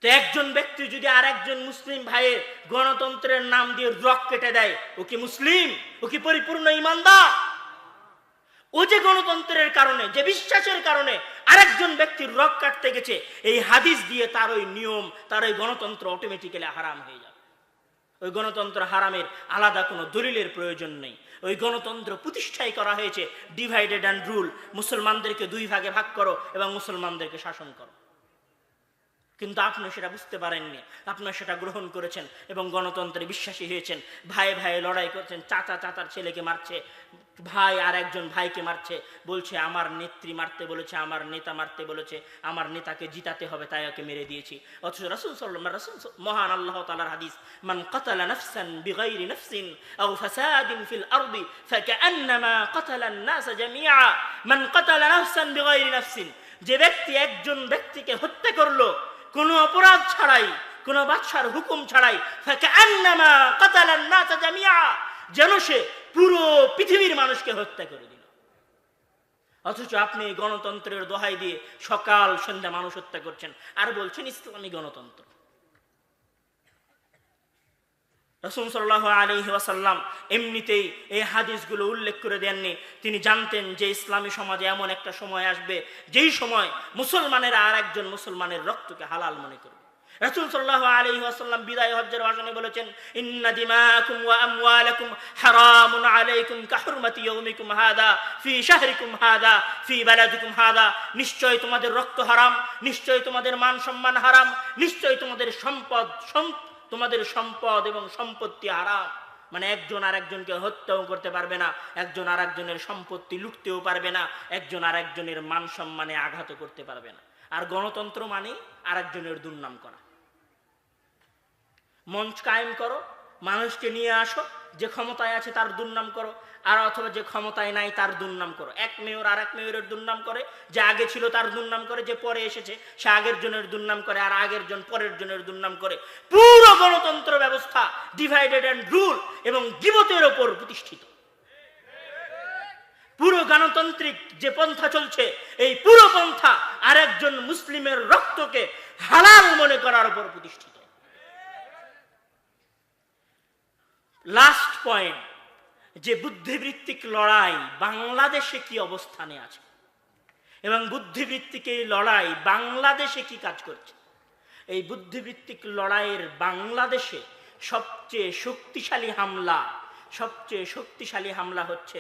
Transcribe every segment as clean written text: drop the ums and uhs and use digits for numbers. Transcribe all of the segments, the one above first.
তো একজন ব্যক্তি যদি আর একজন মুসলিম ভাইয়ের গণতন্ত্রের নাম দিয়ে রক কেটে দেয়, ও কি মুসলিম? ও কি পরিপূর্ণ ইমানদার? ও যে গণতন্ত্রের কারণে, যে বিশ্বাসের কারণে আরেকজন ব্যক্তির রক কাটতে গেছে, এই হাদিস দিয়ে তার ওই নিয়ম, তার ওই গণতন্ত্র অটোমেটিক্যালি হারাম হয়ে যাবে। ওই গণতন্ত্র হারামের আলাদা কোনো দলিলের প্রয়োজন নেই। ওই গণতন্ত্র প্রতিষ্ঠাই করা হয়েছে ডিভাইডেড অ্যান্ড রুল, মুসলমানদেরকে দুই ভাগে ভাগ করো এবং মুসলমানদেরকে শাসন করো। কিন্তু আপনি সেটা বুঝতে পারেননি, আপনারা সেটা গ্রহণ করেছেন এবং গণতন্ত্রে বিশ্বাসী হয়েছেন। ভাই ভাই লড়াই করছেন, চাচা চাচার ছেলেকে মারছে, ভাই আর একজন ভাইকে মারছে, বলছে আমার নেত্রী মারতে বলেছে, আমার নেতা মারতে বলেছে, আমার নেতাকে জিতাতে হবে, তাই ওকে মেরে দিয়েছি। অথচ রাসূল সাল্লাল্লাহু আলাইহি ওয়াসাল্লাম, মহান আল্লাহ তাআলার হাদিস, মান কাতালা নাফসান বিগাইরি নাফসিন আও ফাসাদিন ফিল আরদি ফাকান্নামা কাতালা আন-নাস জামিআ। মান কাতালা নাফসান বিগাইরি নাফসিন, যে ব্যক্তি একজন ব্যক্তিকে হত্যা করলো কোনো অপরাধ ছাড়াই, কোনো বাদশার হুকুম ছাড়াই, ফাকান্নামা কাতালা আন-নাস জামিআ, যেন সে পুরো পৃথিবীর মানুষকে হত্যা করে দিল। অথচ আপনি গণতন্ত্রের দোহাই দিয়ে সকাল সন্ধ্যা মানুষ হত্যা করছেন আর বলছেন ইসলামী গণতন্ত্র। রাসূল সাল্লাল্লাহু আলাইহি ওয়াসাল্লাম এমনিতেই এই হাদিসগুলো উল্লেখ করে দেননি। তিনি জানতেন যে ইসলামী সমাজে এমন একটা সময় আসবে, যেই সময় মুসলমানেরা আর একজন মুসলমানের রক্তকে হালাল মনে করবে। রাসূল সাল্লাল্লাহু আলাইহি ওয়াসাল্লাম বিদায় হজ্জের ভাষণে বলেছেন, ইন্না দিমাকুম ওয়া আমওয়ালাকুম হারামুন আলাইকুম কাহুরমাতি ইয়াউমিকুম হাদা ফি শাহরিকুম হাদা ফি বালাদিকুম হাদা। নিশ্চয় তোমাদের রক্ত হারাম, নিশ্চয় তোমাদের মান সম্মান হারাম, নিশ্চয় তোমাদের সম্পদ এবং সম্পত্তি হারাম। মানে একজন আর একজনকে হত্যাও করতে পারবে না, একজন আর একজনের সম্পত্তি লুটতেও পারবে না, একজন আর একজনের মান সম্মানে আঘাত করতে পারবে না। আর গণতন্ত্র মানে আর একজনের দুর্নাম করা। মঞ্চ কায়েম করো, মানুষকে নিয়ে আসো, যে ক্ষমতায় আছে তার দুর্নাম করো, আর অথবা যে ক্ষমতায় নাই তার দুর্নাম করো। এক মেয়র আর এক মেয়রের দুর্নাম করে, যে আগে ছিল তার দুর্নাম করে, যে পরে এসেছে সে আগের জনের দুর্নাম করে, আর আগের জন পরের জনের দুর্নাম করে। পুরো গণতন্ত্র ব্যবস্থা ডিভাইডেড অ্যান্ড রুল এবং গীবতের ওপর প্রতিষ্ঠিত। পুরো গণতান্ত্রিক যে পন্থা চলছে, এই পুরো পন্থা আরেকজন মুসলিমের রক্তকে হালাল মনে করার উপর প্রতিষ্ঠিত। লাস্ট পয়েন্ট, যে বুদ্ধিবৃত্তিক লড়াই বাংলাদেশে কি অবস্থানে আছে এবং বুদ্ধিবৃত্তিক এই লড়াই বাংলাদেশে কি কাজ করছে। এই বুদ্ধিবৃত্তিক লড়াইয়ের বাংলাদেশে সবচেয়ে শক্তিশালী হামলা হচ্ছে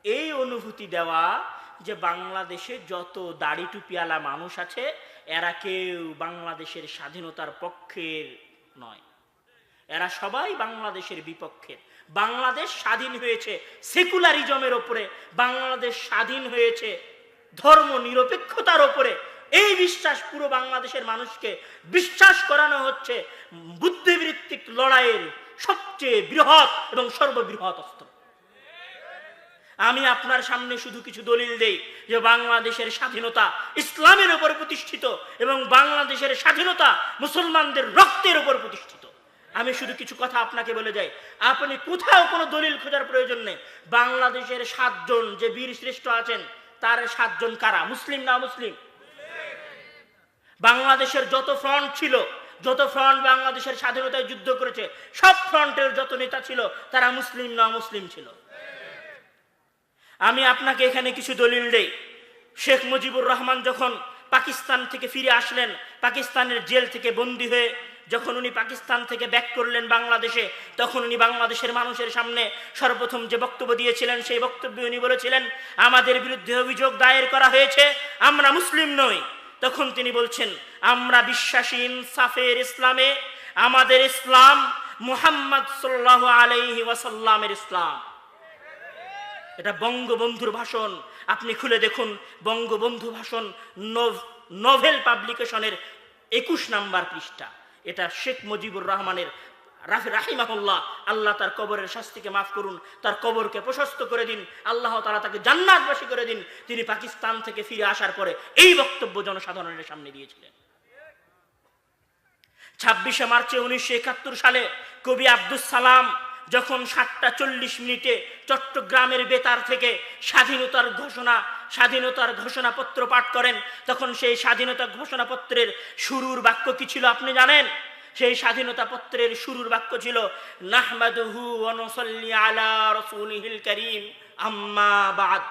এই অনুভূতি দেওয়া যে বাংলাদেশে যত দাড়ি টুপিওয়ালা মানুষ আছে এরা কেউ বাংলাদেশের স্বাধীনতার পক্ষের নয়, এরা সবাই বাংলাদেশের বিপক্ষে। বাংলাদেশ স্বাধীন হয়েছে সেকুলারিজমের ওপরে, বাংলাদেশ স্বাধীন হয়েছে ধর্ম নিরপেক্ষতার ওপরে। এই বিশ্বাস পুরো বাংলাদেশের মানুষকে বিশ্বাস করানো হচ্ছে বুদ্ধিবৃত্তিক লড়াইয়ের সবচেয়ে বৃহৎ এবং সর্ববৃহৎ অস্ত্র। আমি আপনার সামনে শুধু কিছু দলিল দেই যে বাংলাদেশের স্বাধীনতা ইসলামের উপর প্রতিষ্ঠিত এবং বাংলাদেশের স্বাধীনতা মুসলমানদের রক্তের উপর প্রতিষ্ঠিত। আমি শুধু কিছু কথা আপনাকে বলে যাই, আপনি কোথাও কোনো দলিল খোঁজার প্রয়োজন নেই। বাংলাদেশের 7 জন যে বীর শ্রেষ্ঠ আছেন তার 7 জন কারা? মুসলিম না মুসলিম? বাংলাদেশের যত ফ্রন্ট ছিল, যত ফ্রন্ট বাংলাদেশের স্বাধীনতায় যুদ্ধ করেছে, সব ফ্রন্টের যত নেতা ছিল তারা মুসলিম না মুসলিম ছিল? আমি আপনাকে এখানে কিছু দলিল দেই। শেখ মুজিবুর রহমান যখন পাকিস্তান থেকে ফিরে আসলেন, পাকিস্তানের জেল থেকে বন্দী হয়ে যখন উনি পাকিস্তান থেকে ব্যাক করলেন বাংলাদেশে, তখন উনি বাংলাদেশের মানুষের সামনে সর্বপ্রথম যে বক্তব্য দিয়েছিলেন, সেই বক্তব্যে উনি বলেছিলেন, আমাদের বিরুদ্ধে অভিযোগ দায়ের করা হয়েছে আমরা মুসলিম নই। তখন তিনি বলছেন, আমরা বিশ্বাসী ইনসাফের ইসলামে, আমাদের ইসলাম মুহাম্মদ সাল্লাল্লাহু আলাইহি ওয়াসাল্লামের ইসলাম। এটা বঙ্গবন্ধুর ভাষণ, আপনি খুলে দেখুন বঙ্গবন্ধু ভাষণ নোভেল পাবলিকেশনের 21 নম্বর পৃষ্ঠা। এটা শেখ মুজিবুর রহমানের রাহিমাহুল্লাহ, আল্লাহ তার কবরের শাস্তিকে মাফ করুন, তার কবরকে প্রশস্ত করে দিন, আল্লাহ তাআলা তাকে জান্নাতবাসী করে দিন। তিনি পাকিস্তান থেকে ফিরে আসার পরে এই বক্তব্য জনসাধারণের সামনে দিয়েছিলেন। 26শে মার্চে 1971 সালে কবি আব্দুস সালাম যখন 7টা 40 মিনিটে চট্টগ্রামের বেতার থেকে স্বাধীনতার ঘোষণা স্বাধীনতার ঘোষণাপত্র পাঠ করেন, তখন সেই স্বাধীনতা ঘোষণাপত্রের শুরুর বাক্য কি ছিল আপনি জানেন? সেই স্বাধীনতা পত্রের শুরুর বাক্য ছিল নাহমাদুহু ওয়া নুসাল্লি আলা রাসূলিহিল কারীম আম্মা বাদ।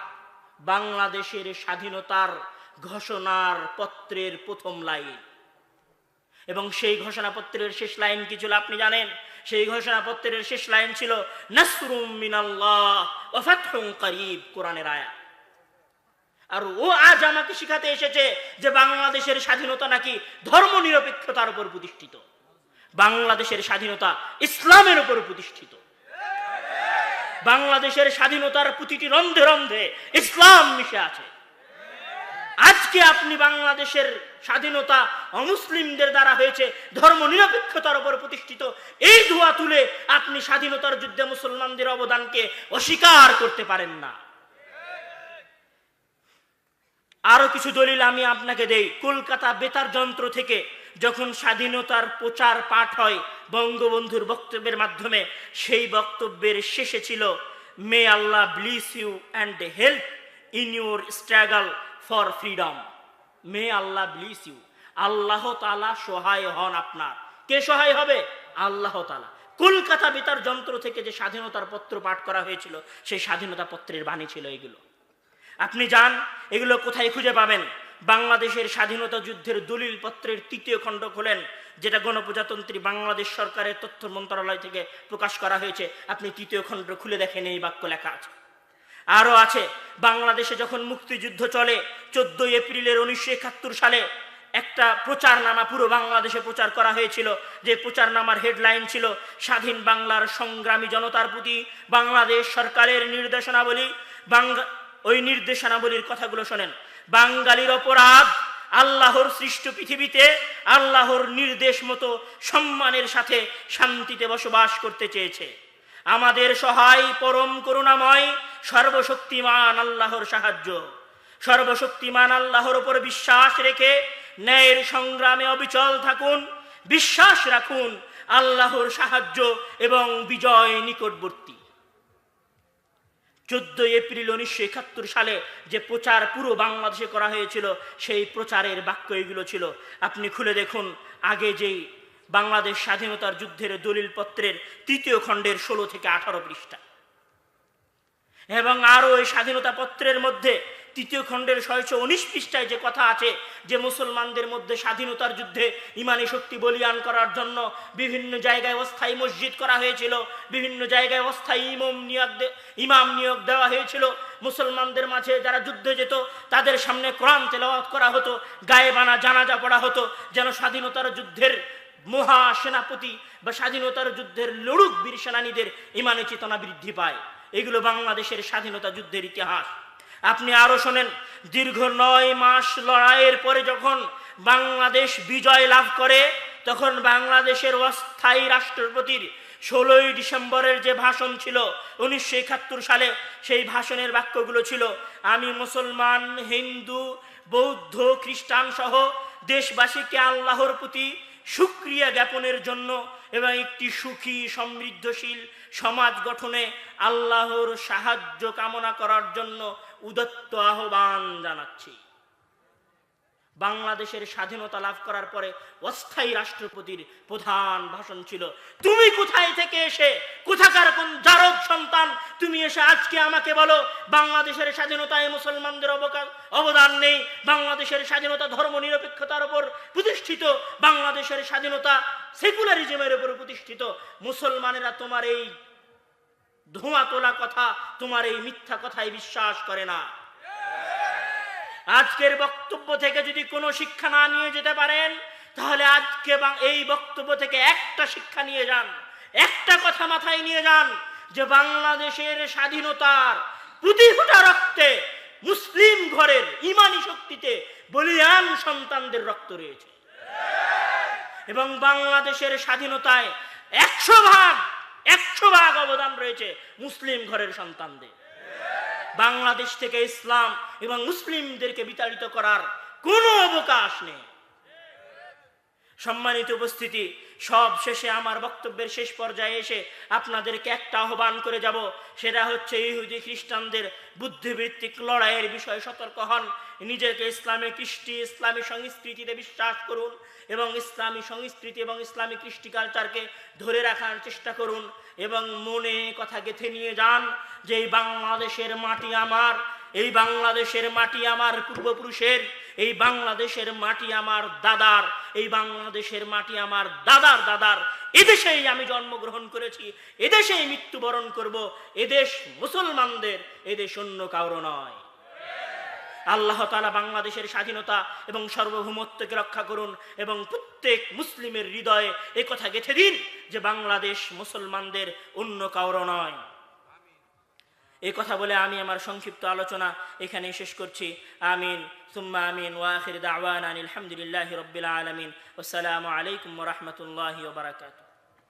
বাংলাদেশের স্বাধীনতার ঘোষণার পত্রের প্রথম লাইন। এবং সেই ঘোষণাপত্রের শেষ লাইন কি ছিল আপনি জানেন? সেই ঘোষণাপত্রের শেষ লাইন ছিল নাসরুম মিনাল্লাহ ওয়া ফাতহুন করিব, কোরআনের আয়াত। আর ও আজ আমাকে শিখাতে এসেছে যে বাংলাদেশের স্বাধীনতা নাকি ধর্মনিরপেক্ষতার উপর প্রতিষ্ঠিত। বাংলাদেশের স্বাধীনতা ইসলামের উপর প্রতিষ্ঠিত। বাংলাদেশের স্বাধীনতার প্রতিটি রন্ধে রন্ধে ইসলাম মিশে আছে। আজকে আপনি বাংলাদেশের স্বাধীনতা অমুসলিমদের দ্বারা হয়েছে, ধর্মনিরপেক্ষতার উপর প্রতিষ্ঠিত, এই ধোঁয়া তুলে আপনি স্বাধীনতার যুদ্ধে মুসলমানদের অবদানকে অস্বীকার করতে পারেন না। আরো কিছু দলিল আমি আপনাকে দেই। কলকাতা বেতার যন্ত্র থেকে যখন স্বাধীনতার প্রচার পাঠ হয় বঙ্গবন্ধুর বক্তব্যের মাধ্যমে, সেই বক্তব্যের শেষে ছিল may Allah bless you and help in your struggle for freedom. May Allah bless you, Allah তাআলা সহায় হন আপনার। কে সহায় হবে? আল্লাহ তাআলা। কলকাতা বেতার যন্ত্র থেকে যে স্বাধীনতার পত্র পাঠ করা হয়েছিল, সেই স্বাধীনতা পত্রের বাণী ছিল এগুলো। আপনি যান, এগুলো কোথায় খুঁজে পাবেন? বাংলাদেশের স্বাধীনতা যুদ্ধের দলিল পত্রের ৩য় খণ্ড খোলেন, যেটা গণপ্রজাতন্ত্রী বাংলাদেশ সরকারের তথ্য মন্ত্রণালয় থেকে প্রকাশ করা হয়েছে। আপনি ৩য় খণ্ড খুলে দেখেন, এই বাক্য লেখা আছে। আরো আছে, বাংলাদেশে যখন মুক্তিযুদ্ধ চলে 14 এপ্রিলের 1971 সালে একটা প্রচারনামা পুরো বাংলাদেশে প্রচার করা হয়েছিল। যে প্রচারনামার হেডলাইন ছিল স্বাধীন বাংলার সংগ্রামী জনতার প্রতি বাংলাদেশ সরকারের নির্দেশনাবলী। ওই নির্দেশনাবলীর কথাগুলো শোনেন। বাঙালির অপরাধ, আল্লাহর সৃষ্ট পৃথিবীতে আল্লাহর নির্দেশ মতো সম্মানের সাথে শান্তিতে বসবাস করতে চেয়েছে। আমাদের সহায় পরম করুণাময় সর্বশক্তিমান আল্লাহর সাহায্য। সর্বশক্তিমান আল্লাহর উপর বিশ্বাস রেখে ন্যায়ের সংগ্রামে অবিচল থাকুন। বিশ্বাস রাখুন, আল্লাহর সাহায্য এবং বিজয় নিকটবর্তী। 14 এপ্রিল 1971 সালে যে প্রচার পুরো বাংলাদেশে করা হয়েছিল, সেই প্রচারের বাক্য এগুলো ছিল। আপনি খুলে দেখুন আগে যেই বাংলাদেশ স্বাধীনতার যুদ্ধের দলিল পত্রের 3য় খণ্ডের 16 থেকে 18 পৃষ্ঠা, এবং আরো এই স্বাধীনতা পত্রের মধ্যে 3য় খণ্ডের 619 পৃষ্ঠায় যে কথা আছে যে মুসলমানদের মধ্যে স্বাধীনতার যুদ্ধে ইমানি শক্তি বলিয়ান করার জন্য বিভিন্ন জায়গায় অস্থায়ী মসজিদ করা হয়েছিল, বিভিন্ন জায়গায় অস্থায়ী ইমাম নিয়োগ দেওয়া হয়েছিল। মুসলমানদের মাঝে যারা যুদ্ধে যেত তাদের সামনে কোরআন তেলাওয়াত করা হতো, গায়েবানা জানাজা পড়া হতো, যেন স্বাধীনতার যুদ্ধের মহা সেনাপতি বা স্বাধীনতার যুদ্ধের লড়ুক বীর সেনানীদের ইমানি চেতনা বৃদ্ধি পায়। এগুলো বাংলাদেশের স্বাধীনতা যুদ্ধের ইতিহাস। আপনি আরো শোনেন, দীর্ঘ 9 মাস লড়াইয়ের পরে যখন বাংলাদেশ বিজয় লাভ করে, তখন বাংলাদেশের অস্থায়ী রাষ্ট্রপতির 16 ডিসেম্বরের যে ভাষণ ছিল 1971 সালে, সেই ভাষণের বাক্যগুলো ছিল আমি মুসলমান, হিন্দু, বৌদ্ধ, খ্রিস্টান সহ দেশবাসীকে আল্লাহর প্রতি শুকরিয়া জ্ঞাপনের জন্য এবং একটি সুখী সমৃদ্ধশীল সমাজ গঠনে আল্লাহর সাহায্য কামনা করার জন্য উদাত্ত আহ্বান জানাচ্ছি। বাংলাদেশের স্বাধীনতা লাভ করার পরে অস্থায়ী রাষ্ট্রপতির প্রধান ভাষণ ছিল তুমি কোথায় থেকে এসে, কোথাকার কোন জারদ সন্তান, তুমি এসে আজকে আমাকে বলো বাংলাদেশের স্বাধীনতায় মুসলমানদের অবদান নেই, বাংলাদেশের স্বাধীনতা ধর্ম নিরপেক্ষতার উপর প্রতিষ্ঠিত, বাংলাদেশের স্বাধীনতা সেকুলারিজমের উপর প্রতিষ্ঠিত। মুসলমানেরা তোমার এই ধোঁয়া তোলা কথা, তোমার এই মিথ্যা কথায় বিশ্বাস করে না। আজকের বক্তব্য থেকে যদি কোনো শিক্ষা না নিয়ে যেতে পারেন, তাহলে আজকে এই বক্তব্য থেকে একটা শিক্ষা নিয়ে যান, একটা কথা মাথায় নিয়ে যান, যে বাংলাদেশের স্বাধীনতার প্রতি ফোঁটা রক্তে মুসলিম ঘরের ইমানি শক্তিতে বলিয়ান সন্তানদের রক্ত রয়েছে, এবং বাংলাদেশের স্বাধীনতায় 100 ভাগ অবদান রয়েছে মুসলিম ঘরের সন্তানদের। বাংলাদেশ থেকে ইসলাম এবং মুসলিমদেরকে বিতাড়িত করার কোনো অবকাশ নেই। সম্মানিত উপস্থিতি, সব শেষে আমার বক্তব্যের শেষ পর্যায়ে এসে আপনাদেরকে একটা আহ্বান করে যাব, সেটা হচ্ছে ইহুদি খ্রিস্টানদের বুদ্ধিবৃত্তিক লড়াইয়ের বিষয়ে সতর্ক হন। নিজেকে ইসলামী কৃষ্টি, ইসলামী সংস্কৃতিতে বিশ্বাস করুন এবং ইসলামী সংস্কৃতি এবং ইসলামী কৃষ্টি কালচারকে ধরে রাখার চেষ্টা করুন এবং মনে কথা গেঁথে নিয়ে যান যে এই বাংলাদেশের মাটি আমার, এই বাংলাদেশের মাটি আমার পূর্বপুরুষের, এই বাংলাদেশের মাটি আমার দাদার, এই বাংলাদেশের মাটি আমার দাদার দাদার। এদেশেই আমি জন্মগ্রহণ করেছি, এদেশেই মৃত্যুবরণ করব। এদেশ মুসলমানদের, এদেশ অন্য কারো নয়। আল্লাহ তাআলা বাংলাদেশের স্বাধীনতা এবং সার্বভৌমত্বকে রক্ষা করুন এবং প্রত্যেক মুসলিমের হৃদয়ে এই কথা গেঁথে দিন যে বাংলাদেশ মুসলমানদের, অন্য কারো নয়। এই কথা বলে আমি আমার সংক্ষিপ্ত আলোচনা এখানে শেষ করছি। আমিন সুম্মা আমিন ওয়া আখির দাওয়ানা আলহামদুলিল্লাহি রাব্বিল আলামিন। আসসালামু আলাইকুম ওয়া রাহমাতুল্লাহি ওয়া বারাকাতুহু।